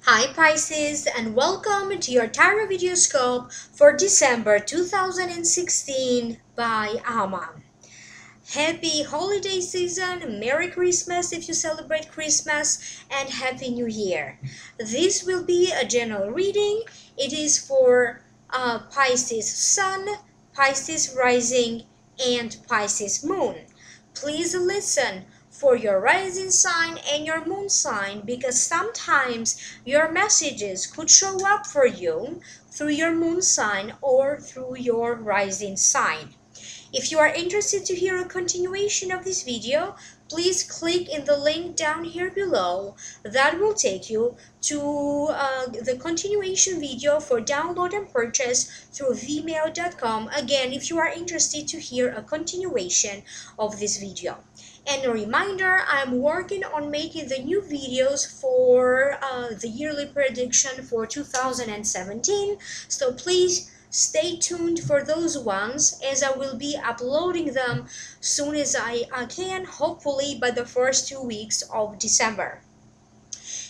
Hi Pisces, and welcome to your tarot videoscope for December 2016 by Ama. Happy holiday season, Merry Christmas if you celebrate Christmas, and Happy New Year. This will be a general reading. It is for Pisces Sun, Pisces Rising, and Pisces Moon. Please listen for your rising sign and your moon sign, because sometimes your messages could show up for you through your moon sign or through your rising sign. If you are interested to hear a continuation of this video, please click in the link down here below. That will take you to the continuation video for download and purchase through vimeo.com. Again, if you are interested to hear a continuation of this video. And a reminder, I'm working on making the new videos for the yearly prediction for 2017. So please stay tuned for those ones, as I will be uploading them soon as I can, hopefully by the first 2 weeks of December.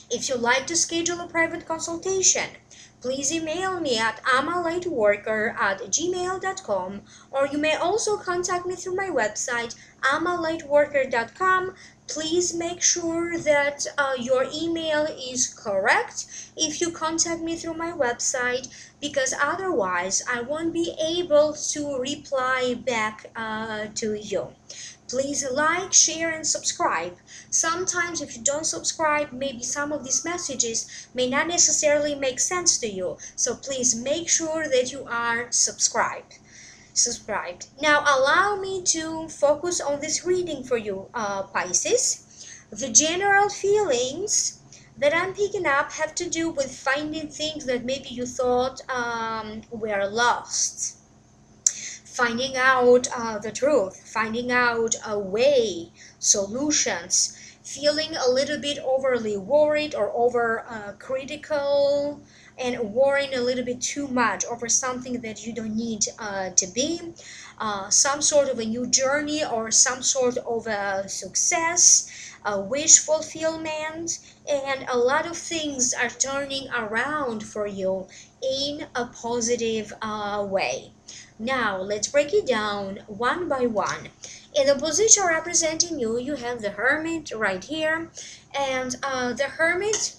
If you'd like to schedule a private consultation, please email me at amalightworker@gmail.com, or you may also contact me through my website amalightworker.com. Please make sure that your email is correct if you contact me through my website, because otherwise I won't be able to reply back to you. Please like, share, and subscribe. Sometimes if you don't subscribe, maybe some of these messages may not necessarily make sense to you. So please make sure that you are subscribed. Now allow me to focus on this reading for you, Pisces. The general feelings that I'm picking up have to do with finding things that maybe you thought were lost. Finding out the truth, finding out a way, solutions, feeling a little bit overly worried or over critical, and worrying a little bit too much over something that you don't need to be. Some sort of a new journey or some sort of a success, a wish fulfillment, and a lot of things are turning around for you in a positive way. Now, let's break it down one by one. In the position representing you, you have the Hermit right here. And the Hermit,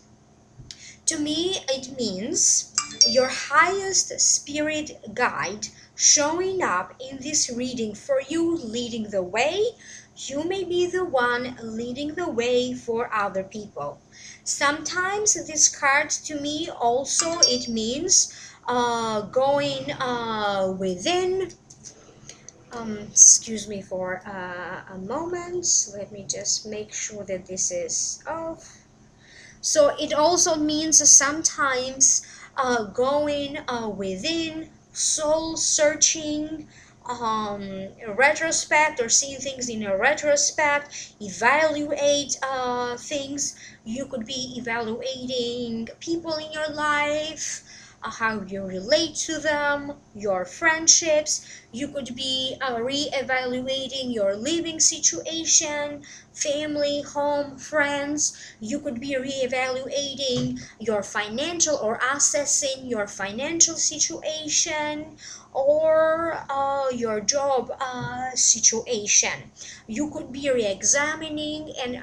to me, it means your highest spirit guide showing up in this reading for you, leading the way. You may be the one leading the way for other people. Sometimes this card, to me, also it means going within. Excuse me for a moment. Let me just make sure that this is off. So it also means sometimes going within, soul searching, retrospect, or seeing things in a retrospect, evaluate things. You could be evaluating people in your life, how you relate to them, your friendships. You could be re-evaluating your living situation, family, home, friends. You could be re-evaluating your financial or assessing your financial situation, or your job situation. You could be re-examining and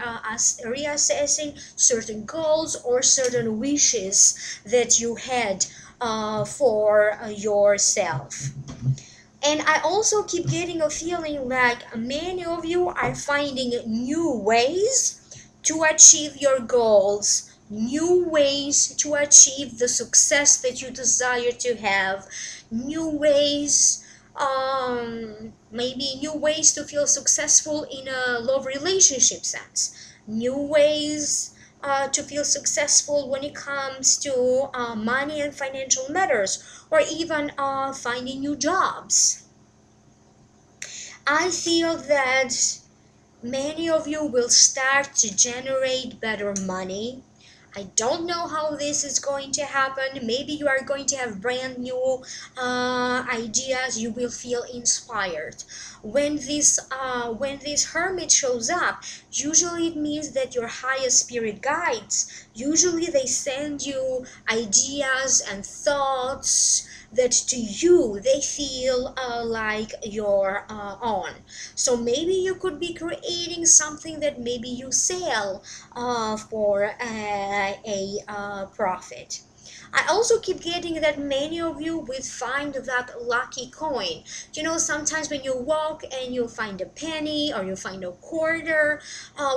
reassessing certain goals or certain wishes that you had for yourself. And I also keep getting a feeling like many of you are finding new ways to achieve your goals, new ways to achieve the success that you desire to have, new ways, maybe new ways to feel successful in a love relationship sense, new ways to feel successful when it comes to money and financial matters, or even finding new jobs. I feel that many of you will start to generate better money. I don't know how this is going to happen. Maybe you are going to have brand new ideas. You will feel inspired. When this hermit shows up, usually it means that your highest spirit guides, usually they send you ideas and thoughts that to you they feel like your own. So maybe you could be creating something that maybe you sell for a profit. I also keep getting that many of you will find that lucky coin. You know, sometimes when you walk and you find a penny or you find a quarter,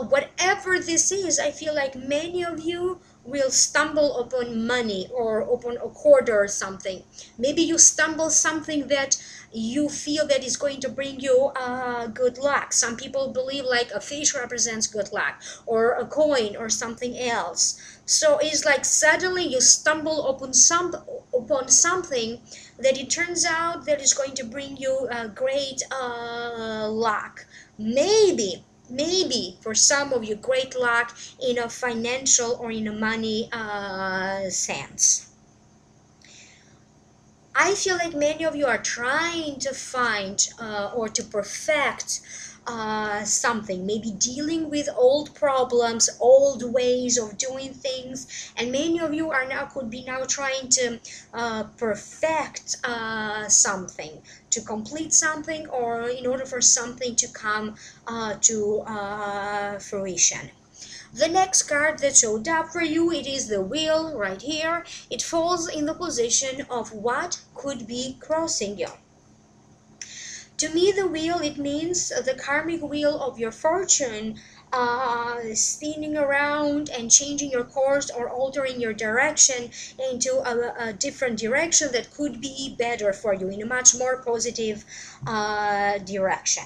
whatever this is, I feel like many of you will stumble upon money or upon a quarter or something. Maybe you stumble something that you feel that is going to bring you good luck. Some people believe like a fish represents good luck, or a coin or something else. So it's like suddenly you stumble upon something that it turns out that is going to bring you great luck. Maybe for some of you great luck in a financial or in a money sense. I feel like many of you are trying to find or to perfect something, maybe dealing with old problems, old ways of doing things, and many of you are now could be now trying to perfect something, to complete something, or in order for something to come to fruition. The next card that showed up for you, it is the wheel right here. It falls in the position of what could be crossing you. To me, the wheel, it means the karmic wheel of your fortune spinning around and changing your course or altering your direction into a different direction that could be better for you, in a much more positive direction.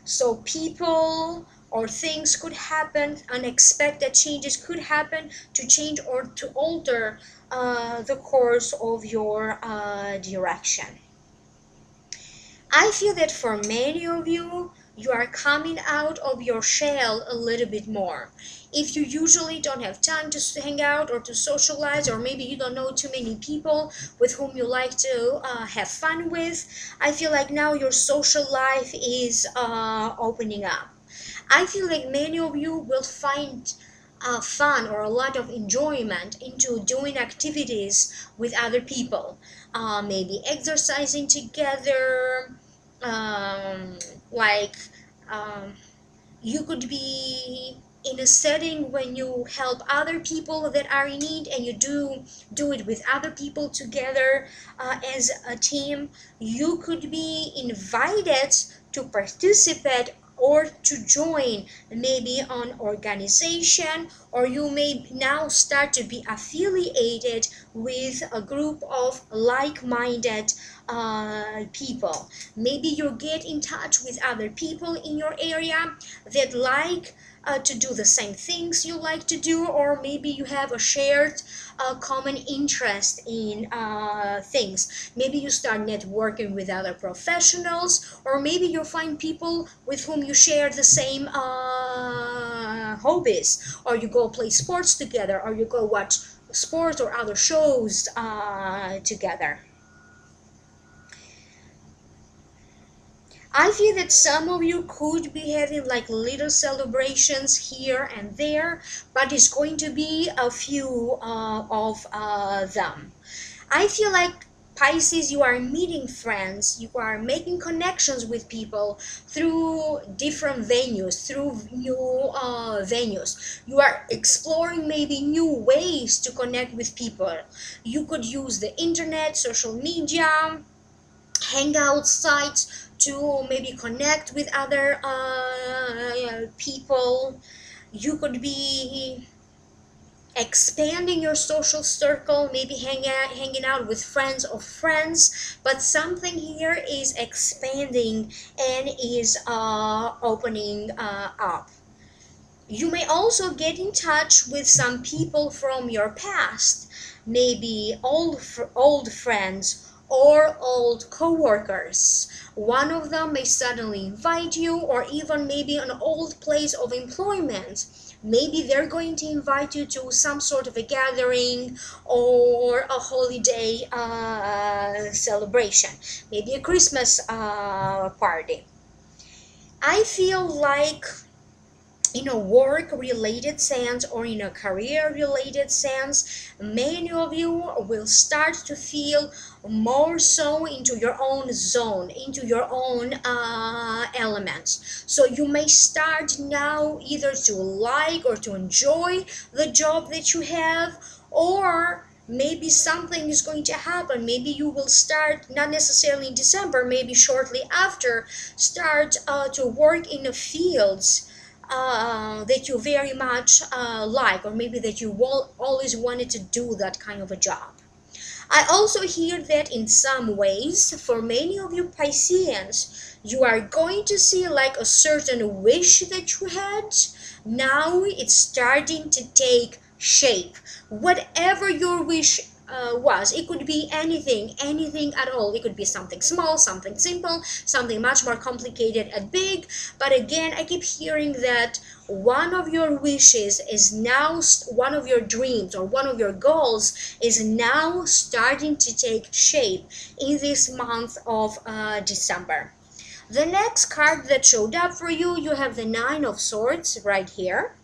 So people or things could happen, unexpected changes could happen to change or to alter the course of your direction. I feel that for many of you, you are coming out of your shell a little bit more. If you usually don't have time to hang out or to socialize, or maybe you don't know too many people with whom you like to have fun with, I feel like now your social life is opening up. I feel like many of you will find fun or a lot of enjoyment into doing activities with other people, maybe exercising together, um, like um, you could be in a setting when you help other people that are in need, and you do it with other people together as a team. You could be invited to participate or to join maybe an organization, or you may now start to be affiliated with a group of like-minded people. Maybe you get in touch with other people in your area that like to do the same things you like to do, or maybe you have a shared common interest in things. Maybe you start networking with other professionals, or maybe you find people with whom you share the same hobbies, or you go play sports together, or you go watch sports or other shows together. I feel that some of you could be having like little celebrations here and there, but it's going to be a few of them. I feel like Pisces, you are meeting friends, you are making connections with people through different venues, through new venues. You are exploring maybe new ways to connect with people. You could use the internet, social media, hangout sites to maybe connect with other people. You could be expanding your social circle, maybe hanging out with friends of friends, but something here is expanding and is opening up. You may also get in touch with some people from your past, maybe old friends, or old co-workers. One of them may suddenly invite you, or even maybe an old place of employment. Maybe they're going to invite you to some sort of a gathering or a holiday celebration, maybe a Christmas party. I feel like in a work related sense or in a career related sense, many of you will start to feel more so into your own zone, into your own elements. So you may start now either to like or to enjoy the job that you have, or maybe something is going to happen. Maybe you will start, not necessarily in December, maybe shortly after, start to work in the fields that you very much like, or maybe that you always wanted to do that kind of a job. I also hear that in some ways, for many of you Pisceans, you are going to see like a certain wish that you had. Now it's starting to take shape. Whatever your wish was, it could be anything at all. It could be something small, something simple, something much more complicated and big. But again, I keep hearing that one of your wishes is now, one of your dreams or one of your goals is now starting to take shape in this month of December. The next card that showed up for you, you have the Nine of Swords right here.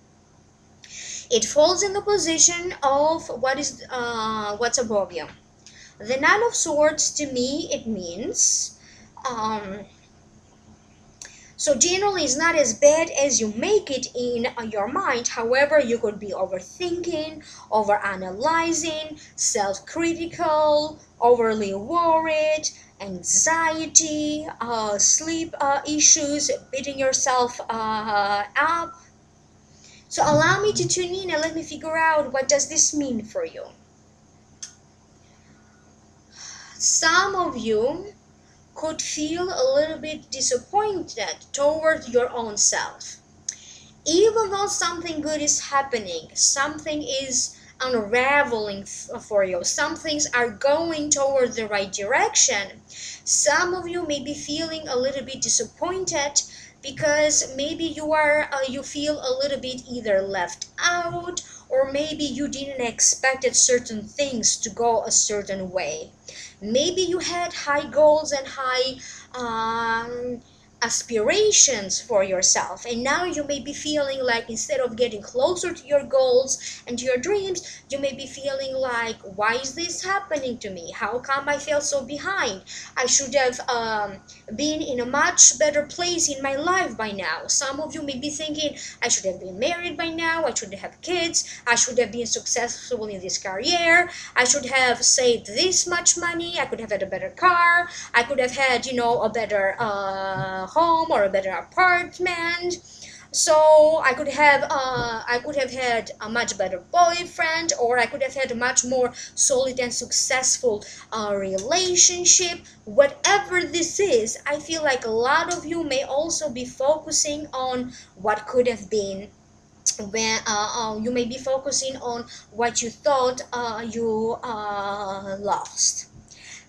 It falls in the position of what's above you. The Nine of Swords, to me, it means so generally it's not as bad as you make it in your mind. However, you could be overthinking, overanalyzing, self-critical, overly worried, anxiety, sleep issues, beating yourself up. So allow me to tune in and let me figure out, what does this mean for you? Some of you could feel a little bit disappointed toward your own self. Even though something good is happening, something is unraveling for you, some things are going toward the right direction, some of you may be feeling a little bit disappointed because maybe you feel a little bit either left out, or maybe you didn't expect certain things to go a certain way. Maybe you had high goals and high aspirations for yourself, and now you may be feeling like instead of getting closer to your goals and to your dreams, you may be feeling like, why is this happening to me? How come I feel so behind? I should have been in a much better place in my life by now. Some of you may be thinking, I should have been married by now, I should have kids, I should have been successful in this career, I should have saved this much money, I could have had a better car, I could have had, a better home or a better apartment. So I could have had a much better boyfriend, or I could have had a much more solid and successful relationship. Whatever this is, I feel like a lot of you may also be focusing on what could have been, when you may be focusing on what you thought you lost.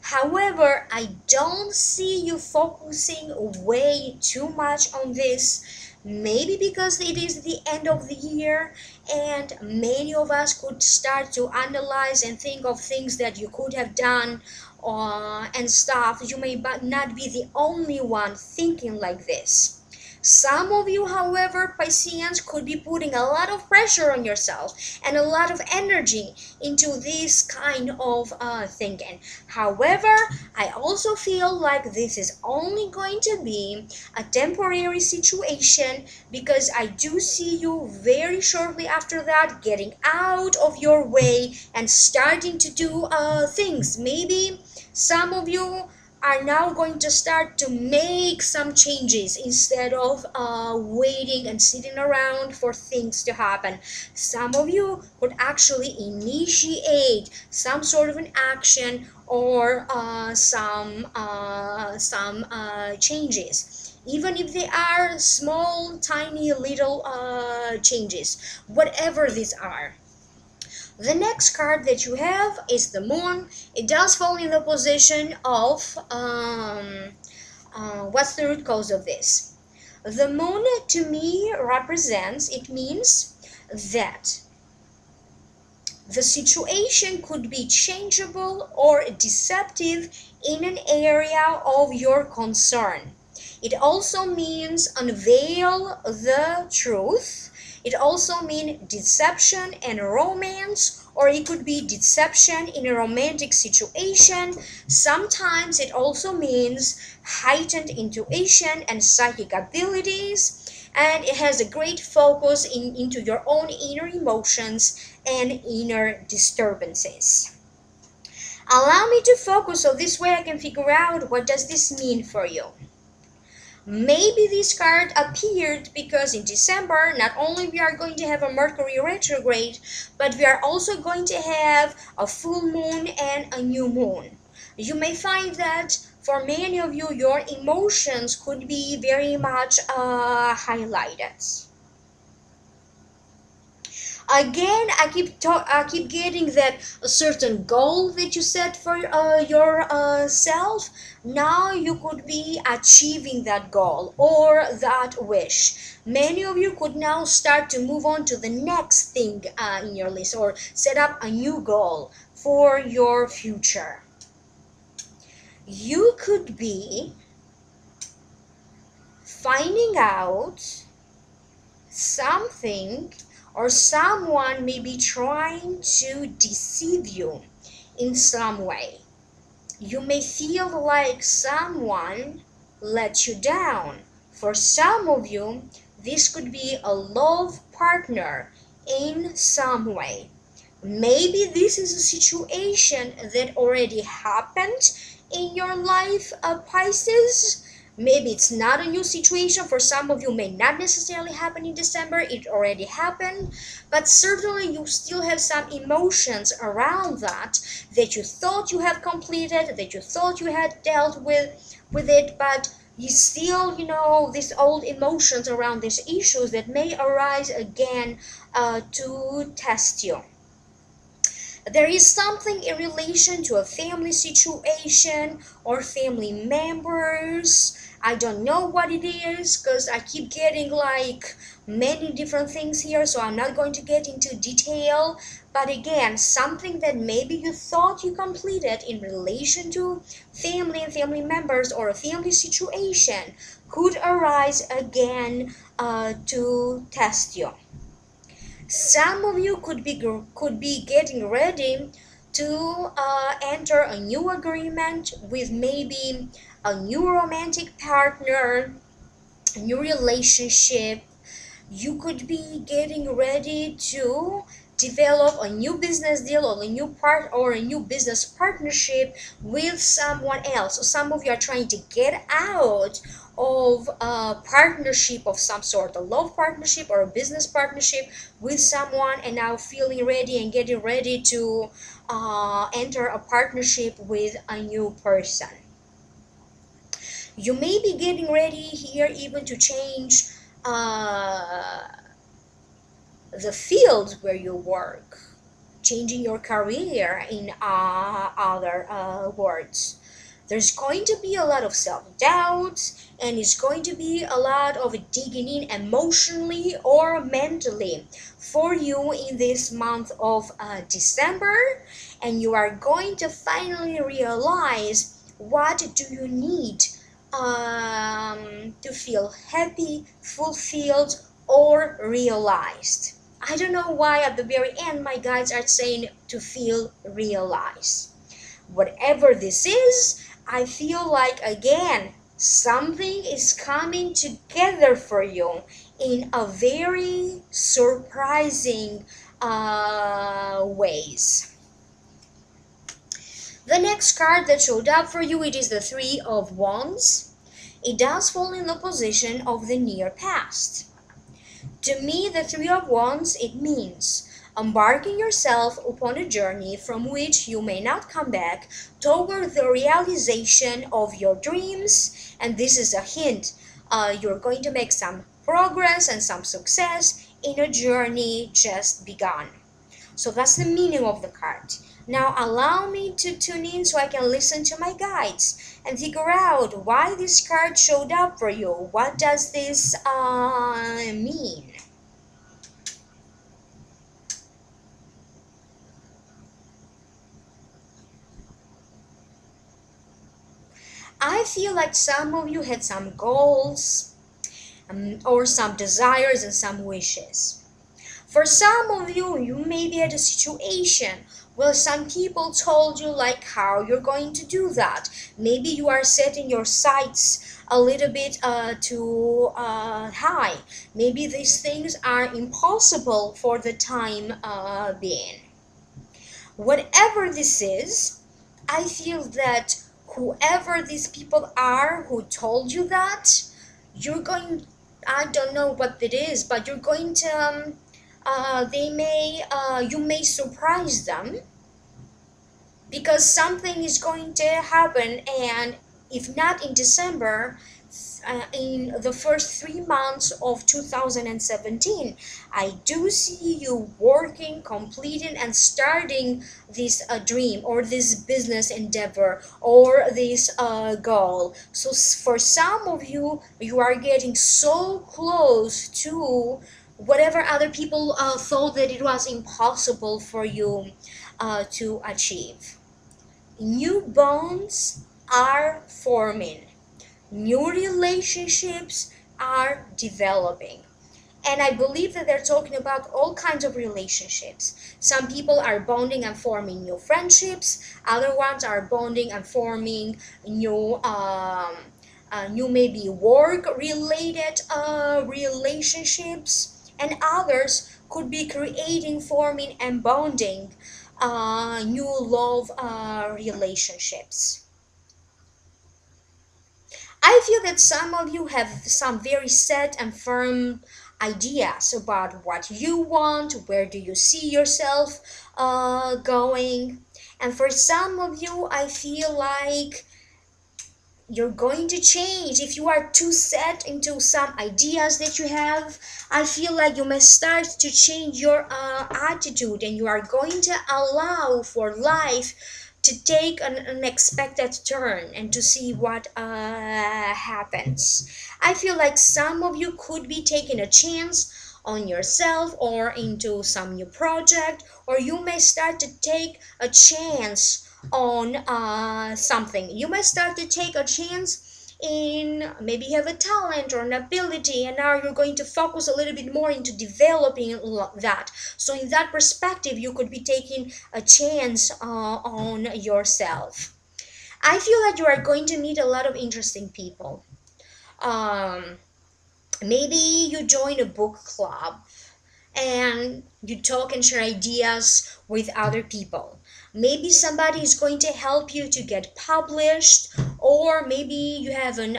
However, I don't see you focusing way too much on this, maybe because it is the end of the year and many of us could start to analyze and think of things that you could have done and stuff. You may not be the only one thinking like this. Some of you, however, Pisceans, could be putting a lot of pressure on yourself and a lot of energy into this kind of thinking. However, I also feel like this is only going to be a temporary situation, because I do see you very shortly after that getting out of your way and starting to do things. Maybe some of you are now going to start to make some changes instead of waiting and sitting around for things to happen. Some of you could actually initiate some sort of an action or some changes, even if they are small, tiny, little changes, whatever these are. The next card that you have is the moon. It does fall in the position of, what's the root cause of this? The moon to me represents, it means that the situation could be changeable or deceptive in an area of your concern. It also means unveil the truth. It also means deception and romance, or it could be deception in a romantic situation. Sometimes it also means heightened intuition and psychic abilities, and it has a great focus into your own inner emotions and inner disturbances. Allow me to focus so this way I can figure out what does this mean for you. Maybe this card appeared because in December, not only we are going to have a Mercury retrograde, but we are also going to have a full moon and a new moon. You may find that for many of you, your emotions could be very much highlighted. Again, I keep getting that a certain goal that you set for yourself. Now you could be achieving that goal or that wish. Many of you could now start to move on to the next thing in your list, or set up a new goal for your future. You could be finding out something, or someone may be trying to deceive you in some way. You may feel like someone let you down. For some of you, this could be a love partner in some way. Maybe this is a situation that already happened in your life, Pisces. Maybe it's not a new situation. For some of you, may not necessarily happen in December. It already happened. But certainly you still have some emotions around that you thought you have completed, that you thought you had dealt with it, but you still, these old emotions around these issues that may arise again to test you. There is something in relation to a family situation or family members. I don't know what it is because I keep getting like many different things here, so I'm not going to get into detail. But again, something that maybe you thought you completed in relation to family and family members or a family situation could arise again to test you. Some of you could be getting ready to enter a new agreement with maybe a new romantic partner, a new relationship. You could be getting ready to develop a new business deal or a new business partnership with someone else. So some of you are trying to get out of a partnership of some sort, a love partnership or a business partnership with someone, and now feeling ready and getting ready to enter a partnership with a new person. You may be getting ready here even to change the field where you work, changing your career in other words. There's going to be a lot of self-doubt, and it's going to be a lot of digging in emotionally or mentally for you in this month of December, and you are going to finally realize what do you need to feel happy, fulfilled, or realized. I don't know why at the very end my guides are saying to feel realized. Whatever this is, I feel like again something is coming together for you in a very surprising ways. The next card that showed up for you, it is the Three of Wands. It does fall in the position of the near past. To me, the Three of Wands, it means embarking yourself upon a journey from which you may not come back toward the realization of your dreams. And this is a hint. You're going to make some progress and some success in a journey just begun. So that's the meaning of the card. Now allow me to tune in so I can listen to my guides and figure out why this card showed up for you. What does this mean? I feel like some of you had some goals, or some desires and some wishes. For some of you, you may be at a situation where some people told you like how you're going to do that. Maybe you are setting your sights a little bit too high. Maybe these things are impossible for the time being. Whatever this is, I feel that whoever these people are who told you that, you're going, I don't know what it is, but you're going to, you may surprise them because something is going to happen, and if not in December, in the first 3 months of 2017, I do see you working, completing, and starting this dream or this business endeavor or this goal. So for some of you, you are getting so close to whatever other people thought that it was impossible for you to achieve. New bonds are forming. New relationships are developing. And I believe that they're talking about all kinds of relationships. Some people are bonding and forming new friendships. Other ones are bonding and forming new maybe work-related relationships. And others could be creating, forming, and bonding new love relationships. I feel that some of you have some very set and firm ideas about what you want, where do you see yourself going. And for some of you, I feel like you're going to change. If you are too set into some ideas that you have, I feel like you may start to change your attitude, and you are going to allow for life to take an unexpected turn and to see what happens. I feel like some of you could be taking a chance on yourself or into some new project, or you may start to take a chance on something. You may start to take a chance in maybe you have a talent or an ability, and now you're going to focus a little bit more into developing that. So in that perspective, you could be taking a chance on yourself. I feel that you are going to meet a lot of interesting people. um, Maybe you join a book club and you talk and share ideas with other people. Maybe somebody is going to help you to get published, or maybe you have an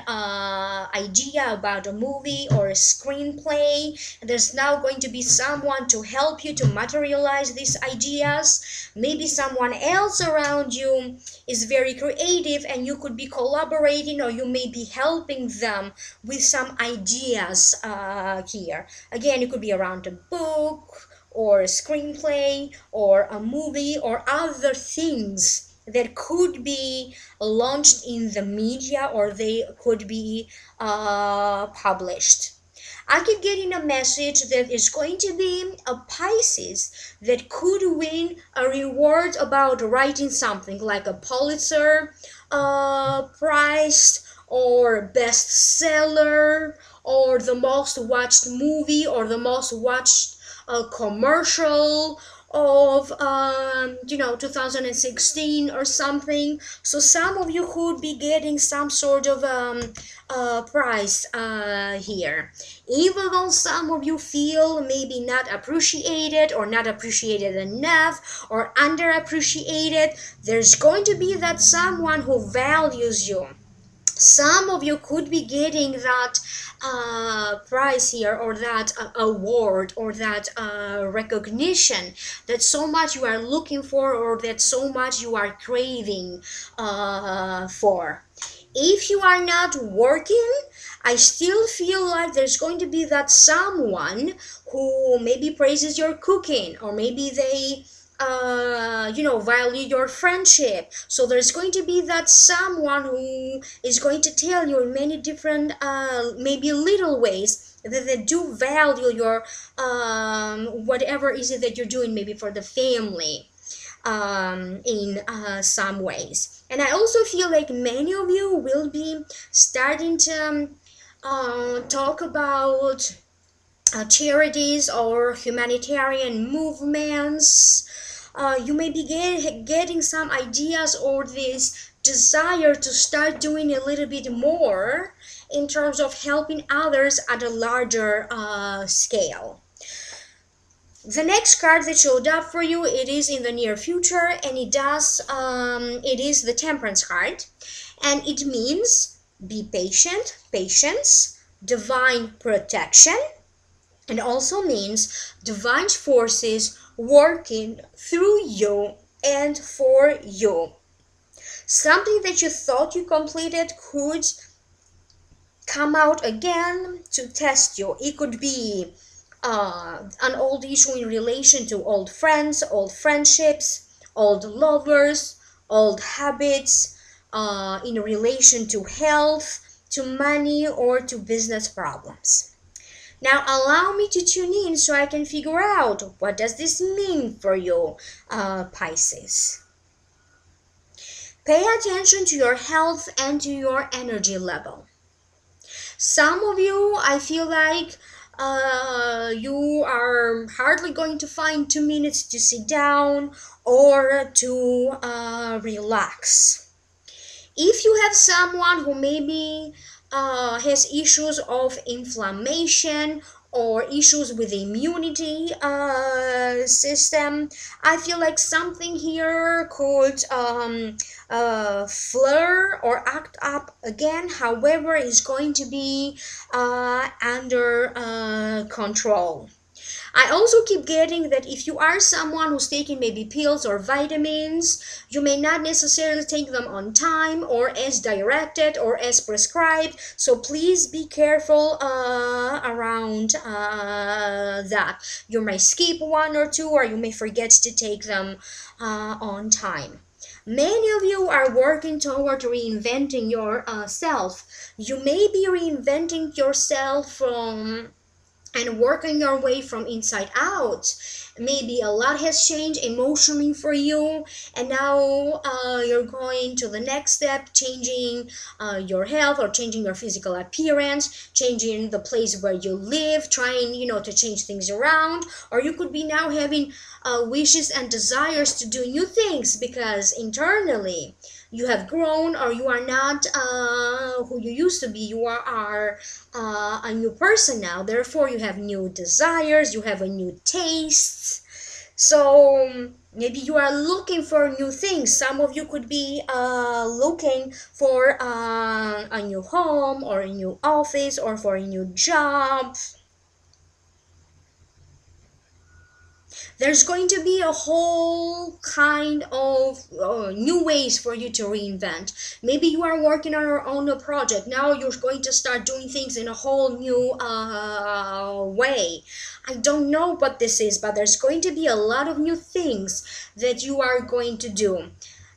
idea about a movie or a screenplay, and there's now going to be someone to help you to materialize these ideas. Maybe someone else around you is very creative and you could be collaborating, or you may be helping them with some ideas here. Again, it could be around a book or a screenplay or a movie or other things that could be launched in the media, or they could be published. I keep getting a message that is going to be a Pisces that could win a reward about writing something like a Pulitzer Prize or bestseller or the most watched movie or the most watched commercial of 2016 or something. So some of you could be getting some sort of prize here, even though some of you feel maybe not appreciated or not appreciated enough or underappreciated. There's going to be that someone who values you. Some of you could be getting that prize here, or that award, or that recognition that so much you are looking for, or that so much you are craving for. If you are not working, I still feel like there's going to be that someone who maybe praises your cooking, or maybe they value your friendship. So there's going to be that someone who is going to tell you in many different maybe little ways that they do value your whatever is it that you're doing, maybe for the family, in some ways. And I also feel like many of you will be starting to talk about charities or humanitarian movements. You may be getting some ideas or this desire to start doing a little bit more in terms of helping others at a larger scale. The next card that showed up for you, it is in the near future, and it is the Temperance card, and it means be patient, patience, divine protection, and also means divine forces working through you and for you. Something that you thought you completed could come out again to test you. It could be an old issue in relation to old friends, old friendships, old lovers, old habits, in relation to health, to money, or to business problems. Now allow me to tune in so I can figure out what does this mean for you, Pisces. Pay attention to your health and to your energy level. Some of you, I feel like you are hardly going to find 2 minutes to sit down or to relax. If you have someone who maybe has issues of inflammation or issues with the immunity system, I feel like something here could flare or act up again. However, is going to be under control. I also keep getting that if you are someone who's taking maybe pills or vitamins, you may not necessarily take them on time or as directed or as prescribed. So please be careful around that. You may skip 1 or 2, or you may forget to take them on time. Many of you are working toward reinventing yourself. You may be reinventing yourself from and working your way from inside out. Maybe a lot has changed emotionally for you, and now you're going to the next step, changing your health or changing your physical appearance, changing the place where you live, trying to change things around. Or you could be now having wishes and desires to do new things because internally you have grown, or you are not who you used to be. You are a new person now. Therefore, you have new desires, you have a new taste. So maybe you are looking for new things. Some of you could be looking for a new home or a new office or for a new job. There's going to be a whole kind of new ways for you to reinvent. Maybe you are working on your own project. Now you're going to start doing things in a whole new way. I don't know what this is, but there's going to be a lot of new things that you are going to do.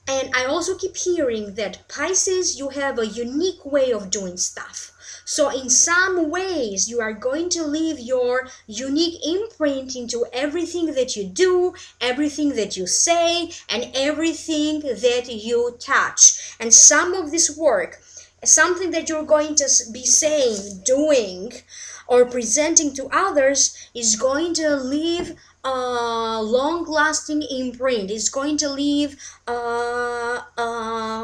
And I also keep hearing that Pisces, you have a unique way of doing stuff. So in some ways, you are going to leave your unique imprint into everything that you do, everything that you say, and everything that you touch. And some of this work, something that you're going to be saying, doing, or presenting to others is going to leave a long-lasting imprint. It's going to leave a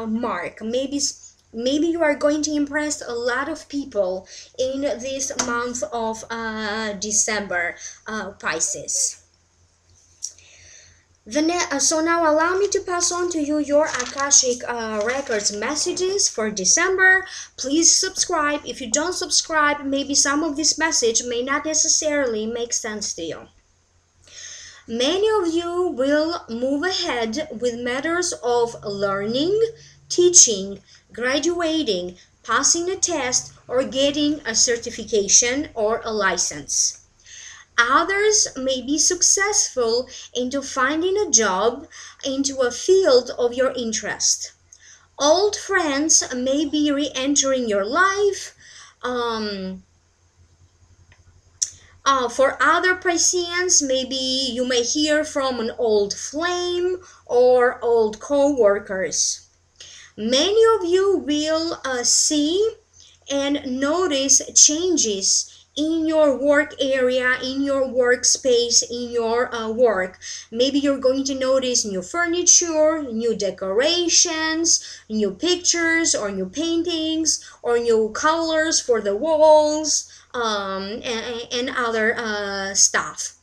mark. Maybe you are going to impress a lot of people in this month of December, Pisces. So now allow me to pass on to you your Akashic Records messages for December. Please subscribe. If you don't subscribe, maybe some of this message may not necessarily make sense to you. Many of you will move ahead with matters of learning, teaching, graduating, passing a test, or getting a certification or a license. Others may be successful into finding a job into a field of your interest. Old friends may be re-entering your life. For other Pisceans, maybe you may hear from an old flame or old co-workers. Many of you will see and notice changes in your work area, in your workspace, in your work. Maybe you're going to notice new furniture, new decorations, new pictures or new paintings or new colors for the walls, and other stuff.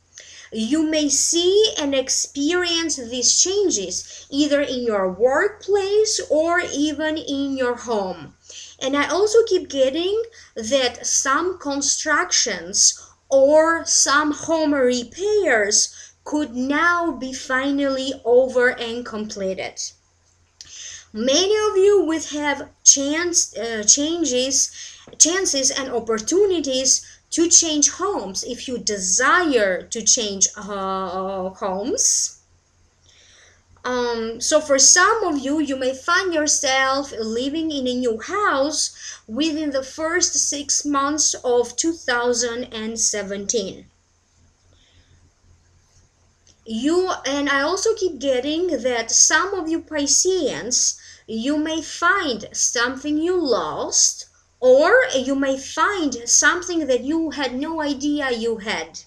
You may see and experience these changes either in your workplace or even in your home. And I also keep getting that some constructions or some home repairs could now be finally over and completed. Many of you would have chances and opportunities to change homes if you desire to change homes. So for some of you, you may find yourself living in a new house within the first 6 months of 2017. And I also keep getting that some of you Pisceans, you may find something you lost, or you may find something that you had no idea you had.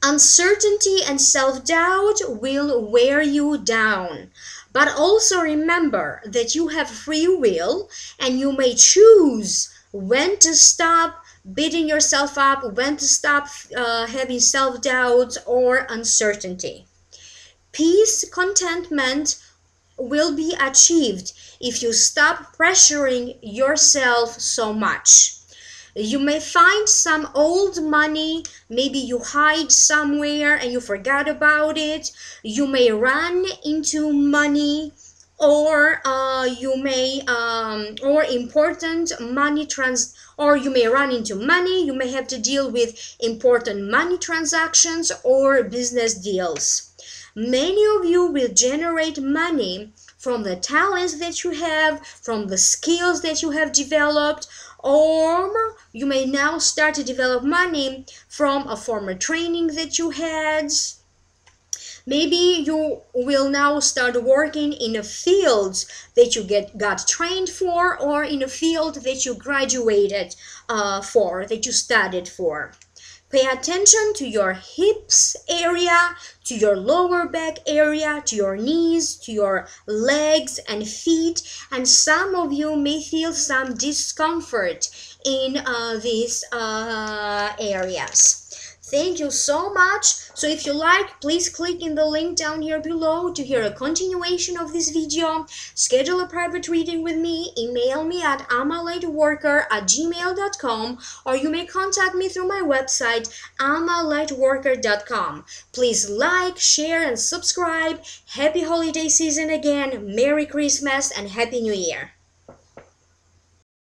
Uncertainty and self-doubt will wear you down. But also remember that you have free will and you may choose when to stop beating yourself up, when to stop having self-doubt or uncertainty. Peace, contentment will be achieved if you stop pressuring yourself so much. You may find some old money, maybe you hide somewhere and you forgot about it. You may run into money, or you may or you may run into money. You may have to deal with important money transactions or business deals. Many of you will generate money from the talents that you have, from the skills that you have developed, or you may now start to develop money from a former training that you had. Maybe you will now start working in a field that you got trained for, or in a field that you graduated for, that you studied for. Pay attention to your hips area, to your lower back area, to your knees, to your legs and feet, and some of you may feel some discomfort in these areas. Thank you so much. So if you like, please click in the link down here below to hear a continuation of this video. Schedule a private reading with me. Email me at amalightworker@gmail.com, or you may contact me through my website amalightworker.com. Please like, share, and subscribe. Happy holiday season again. Merry Christmas and Happy New Year.